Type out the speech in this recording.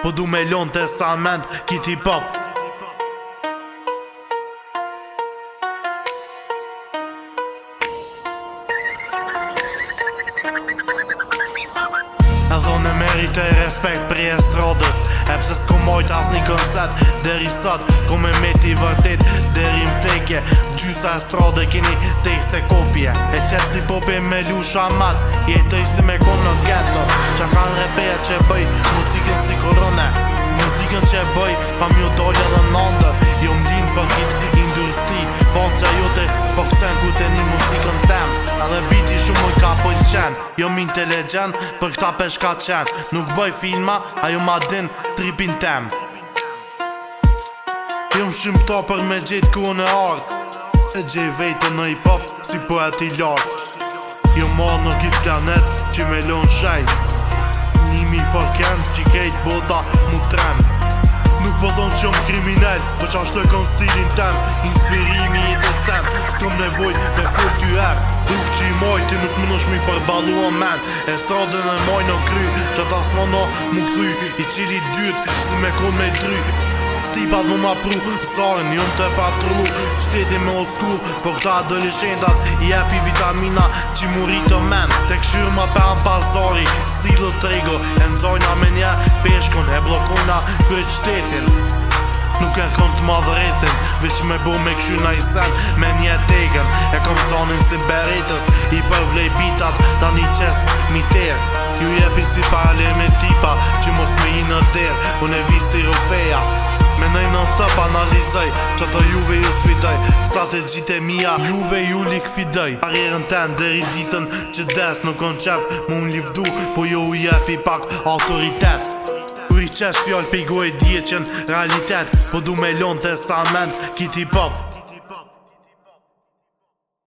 Po du me lon testament, kiti pop. E dhone merite i respekt për estradës. E pse s'ko mojt as një koncert deri sot, ko me meti vërtet deri m'vdekje. Gjysa estrade kini tekste kopje. E qesi popi me lu shamat, jetëj si me kon në ghetto. Qa kan repeja që bëj muzikën si korone. Muzikën që bëj pa mjo dollë dhe nëndër. Jo m'lin për hit industri, bon që jote po kësen ku të një muzikën tem. Edhe biti shumë më ka pëlqen, jo m'inteligent për këta peshka qen. Nuk bëj filma, ajo ma din tripin tem. Jo m'shimto për me gjetë ku në art. E gjej vete në hip-hop si poet i lartë. Jo marrë në këtë planet që me lon shej. Nimi forken që kejt bota mu tren. Nuk po thonë që jom kriminell, po qa shtë kon stilin tem. Inspirimi i të stem, s'kom nevoj me full ty er. Rrug që i moj ti nuk mënosh mi përbalu o men. Estradën e moj në kry, që ta s'mono mu këthy. I qili dyrt, si me kon me dry. Tipat mu ma pru, zarin jom të patrullu. Shteti me old school, por këta adolescentat i jepi vitamina që mu rritë men. Te këshyrë ma për pazari, silë trego. E nëzojna me nje peshkon, e blokojna kryet shtetin. Nuk e kom të madhëretin, veç me bo me këshyna i sen. Me nje tegen, e kom zonin si beretës. I përvlej bitat, ta një qes mi ter. Ju jepi si parale me tipa, që mos me i në der. Unë e visi rofeja, menoj non-stop analizoj, që të juve ju sfidoj. Strategjit e mija, juve ju likfidoj. Karjerën ten, deri ditën që des. Nuk on qef, mu m'livdu, po jo u jepi pak autoritet. U i qesh fjall pejgo e dje qen realitet. Po du me lon testament, kiti pop.